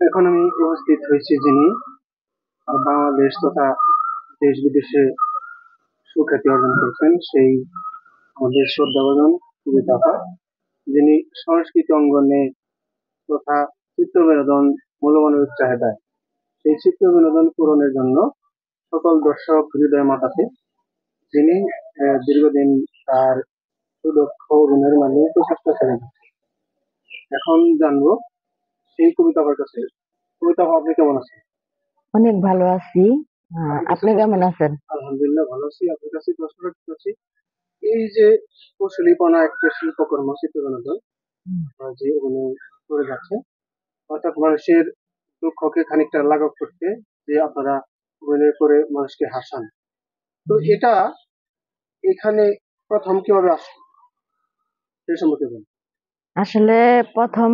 এখন আমি উপস্থিত হয়েছি যিনি বাংলাদেশ তথা দেশ বিদেশে সুখ্যাতি অর্জন করেছেন সেই আমাদের শ্রদ্ধাভাজন কবিতা আপা, যিনি সংস্কৃতি অঙ্গনে তথা চিত্র বিনোদন মূল্যমানের চাহিদায় সেই চিত্র বিনোদন পূরণের জন্য সকল দর্শক হৃদয় মাতাতে যিনি দীর্ঘদিন তার সুদক্ষ অভিনয়ের মাধ্যমে প্রচেষ্টা চালিয়ে যাচ্ছেন। এখন জানবো সেই কবিতা আমার কাছে। কবিতা আপা, আপনি কেমন আছেন? অনেক ভালো আছি। আপনি কেমন আছেন? আলহামদুলিল্লাহ ভালো আছি। আপনার কাছে প্রশ্ন রাখতে চাচ্ছি, এই যে কুশলীপনা একটা শিল্পকর্ম চিত্র বিনোদন যে অভিনয় করে যাচ্ছে, অর্থাৎ মানুষের দুঃখকে খানিকটা লাঘব করতে যে আপনারা অভিনয় করে মানুষকে হাসান, তো এটা এখানে প্রথম কিভাবে আসে সেই সম্পর্কে বলুন। আসলে প্রথম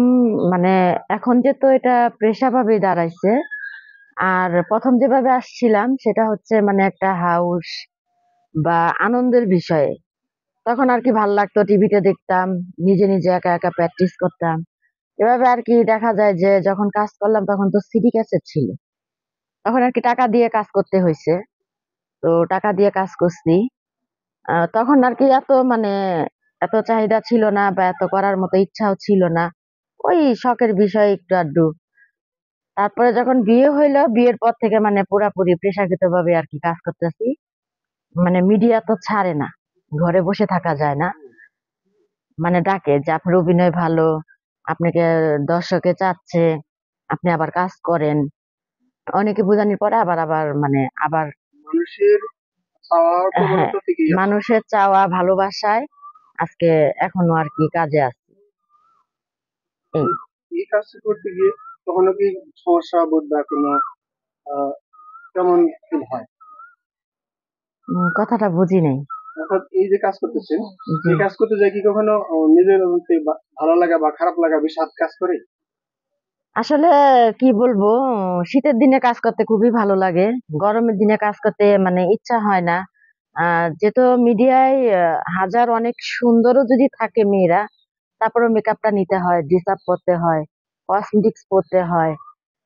মানে এখন যেহেতু এটা পেশা ভাবে দাঁড়াইছে, আর প্রথম যেভাবে আসছিলাম সেটা হচ্ছে মানে একটা হাউস বা আনন্দের বিষয়ে। তখন আর কি ভাল লাগতো, টিভিতে দেখতাম, নিজে নিজে একা একা প্র্যাকটিস করতাম। এভাবে আর কি দেখা যায় যে যখন কাজ করলাম তখন তো সিডি ক্যাসেট ছিল, তখন আর কি টাকা দিয়ে কাজ করতে হয়েছে। তো টাকা দিয়ে কাজ করছি। তখন আর কি এত মানে এত চাহিদা ছিল না বা এত করার মতো ইচ্ছাও ছিল না। ওই শখের বিষয় একটু আধটু। তারপরে যখন বিয়ে হইলো, বিয়ের পর থেকে মানে পুরাপুরি পেশাগত ভাবে আর কি কাজ করতেছি। মানে মিডিয়া তো ছাড়ে না, ঘরে বসে থাকা যায় না। মানে ডাকে যে আপনার অভিনয় ভালো, আপনাকে দর্শকে চাচ্ছে, আপনি আবার কাজ করেন। অনেকে বোঝানোর পরে আবার আবার মানে আবার মানুষের চাওয়ার হ্যাঁ, প্রবণতা থেকেই আছে। মানুষের চাওয়া ভালোবাসায় আজকে এখনো আর কি কাজে আছে। এই এই কাজ করতে গিয়ে কখনো কি সমস্যা বোধ বা কোনো আহ কেমন ফিল হয়? কথাটা বুঝি নাই। অর্থাৎ এই যে কাজ করতেছেন, জি, এই কাজ করতে যায় কি কখনো নিজের মধ্যে ভালো লাগা বা খারাপ লাগা বিষাদ কাজ করে? আসলে কি বলবো, শীতের দিনে কাজ করতে খুবই ভালো লাগে। গরমের দিনে কাজ করতে মানে ইচ্ছা হয় না। যেহেতু মিডিয়ায় হাজার অনেক সুন্দরও যদি থাকে মেয়েরা, তারপরেও মেকআপটা নিতে হয়, ড্রেস আপ করতে হয়, কসমেটিক্স পরতে হয়।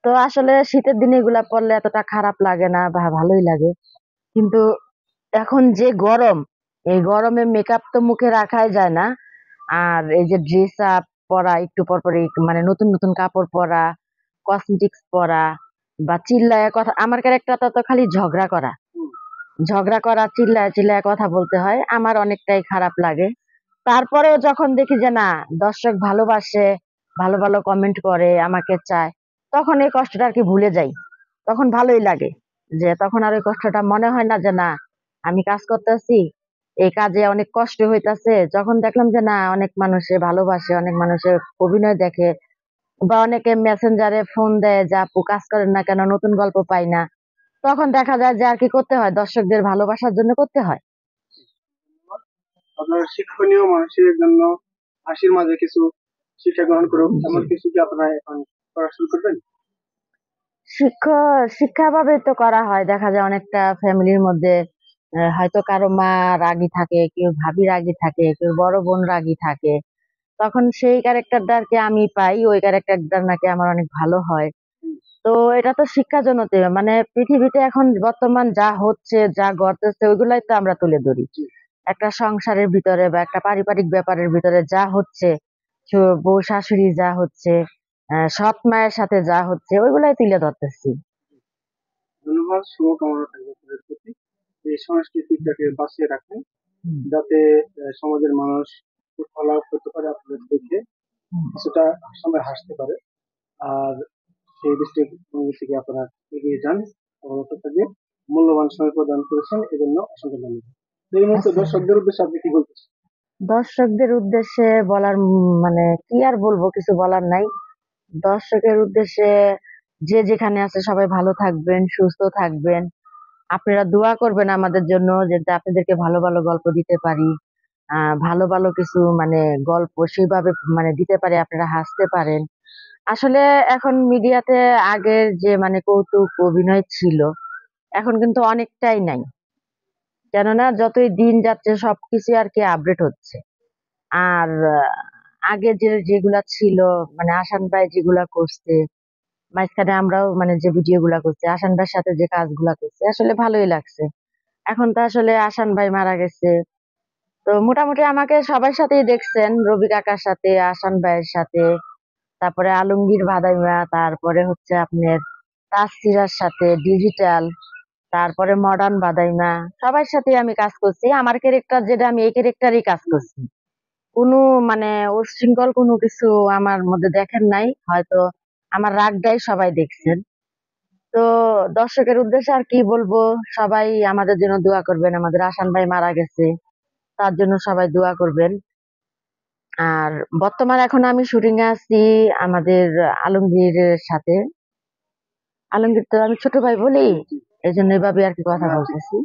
তো আসলে শীতের দিনে এগুলা পরলে এতটা খারাপ লাগে না বা ভালোই লাগে। কিন্তু এখন যে গরম, এই গরমে মেকআপ তো মুখে রাখাই যায় না। আর এই যে ড্রেস আপ পরা, একটু পর পরই মানে নতুন নতুন কাপড় পরা, কসমেটিক্স পরা বা চিল্লায় কথা, আমার ক্যারেক্টারটা তো খালি ঝগড়া করা। ঝগড়া করা, চিল্লায় চিল্লায় কথা বলতে হয়, আমার অনেকটাই খারাপ লাগে। তারপরেও যখন দেখি যে না, দর্শক ভালোবাসে, ভালো ভালো কমেন্ট করে, আমাকে চায়, তখন এই কষ্টটা আর কি ভুলে যাই। তখন ভালোই লাগে, যে তখন আর ওই কষ্টটা মনে হয় না যে না, আমি কাজ করতেছি, এই কাজে অনেক কষ্ট হইতাছে। যখন দেখলাম যে না, অনেক মানুষে ভালোবাসে, অনেক মানুষের অভিনয় দেখে, বা অনেকে মেসেঞ্জারে ফোন দেয় যে আপু কাজ করেন না কেন, নতুন গল্প পাই না, তখন দেখা যায় যে আর কি করতে হয়, দর্শকদের ভালোবাসার জন্য করতে হয়। আপনার শিক্ষণীয় মানুষের জন্য হাসির মাঝে কিছু শিক্ষা গ্রহণ করুক এমন কিছু কি আপনারা এখন করা শুরু করবেন? শিক্ষাভাবে তো করা হয়, দেখা যায় অনেকটা ফ্যামিলির মধ্যে হয়তো কারো মা রাগী থাকে, কেউ ভাবি রাগী থাকে, কেউ বড় বোন রাগী থাকে। তখন সেই ক্যারেক্টারটা আর কি আমি পাই, ওই ক্যারেক্টারটা নাকি আমার অনেক ভালো হয়। তো এটা তো শিক্ষাজনক, মানে পৃথিবীতে এখন বর্তমান যা হচ্ছে, যা ঘটতেছে, ওইগুলাই তো আমরা তুলে ধরি। একটা সংসারের ভিতরে বা একটা পারিবারিক ব্যাপারের ভিতরে যা হচ্ছে, বউ শাশুড়ি যা হচ্ছে, সৎ মায়ের সাথে যা হচ্ছে, ওইগুলাই তুলে ধরতেছি। ধন্যবাদ, শুভকামনা থাকবে আপনাদের প্রতি। এই সংস্কৃতিটাকে বাঁচিয়ে রাখেন, হুম, যাতে সমাজের মানুষ লাভ করতে পারে আপনাদের দেখে, হুম। কিছুটা সময় হাসতে পারে। আর সেই দৃষ্টিভঙ্গি থেকে আপনারা এগিয়ে যান, অবনত থাকবে। মূল্যবান সময় প্রদান করেছেন এজন্য অসংখ্য ধন্যবাদ। এই মুহূর্তে আচ্ছা, দর্শকদের উদ্দেশ্যে আপনি কি বলতেছেন? দর্শকদের উদ্দেশ্যে বলার মানে কি আর বলবো, কিছু বলার নাই। দর্শকের উদ্দেশ্যে যে যেখানে আছে সবাই ভালো থাকবেন, সুস্থ থাকবেন। আপনারা দোয়া করবেন আমাদের জন্য, যাতে আপনাদেরকে ভালো ভালো গল্প দিতে পারি। ভালো ভালো কিছু মানে গল্প সেইভাবে মানে দিতে পারি, আপনারা হাসতে পারেন। আসলে এখন মিডিয়াতে আগের যে মানে কৌতুক অভিনয় ছিল, এখন কিন্তু অনেকটাই নাই। কেননা যতই দিন যাচ্ছে সবকিছু আর কি আপডেট হচ্ছে। আর আগে যে যেগুলা ছিল, মানে আসান ভাই যেগুলা করছে, মাঝখানে আমরাও মানে যে ভিডিও গুলা করছি, আসান ভাইয়ের সাথে যে কাজগুলা করছি, আসলে ভালোই লাগছে। এখন তো আসলে আসান ভাই মারা গেছে। তো মোটামুটি আমাকে সবার সাথেই দেখছেন, রবি কাকার সাথে, আসান ভাইয়ের সাথে, তারপরে আলমগীর ভাদাইমা, তারপরে হচ্ছে আপনার তাসসিরার সাথে, ডিজিটাল, তারপরে মডার্ন বাদাইমা, সবার সাথে আমি কাজ করছি। আমার ক্যারেক্টার যেটা, আমি এই ক্যারেক্টারই কাজ করছি। কোনো মানে উচ্ছৃঙ্খল কোনো কিছু আমার মধ্যে দেখেন নাই, হয়তো আমার রাগটাই সবাই দেখছেন। তো দর্শকের উদ্দেশ্যে আর কি বলবো, সবাই আমাদের জন্য দোয়া করবেন। আমাদের আসান ভাই মারা গেছে, তার জন্য সবাই দোয়া করবেন। আর বর্তমানে এখন আমি শুটিং এ আছি আমাদের আলমগীরের সাথে। আলমগীর তো আমি ছোট ভাই বলি, এই জন্য এভাবে আর কি কথা আচ্ছা, বলতেছি।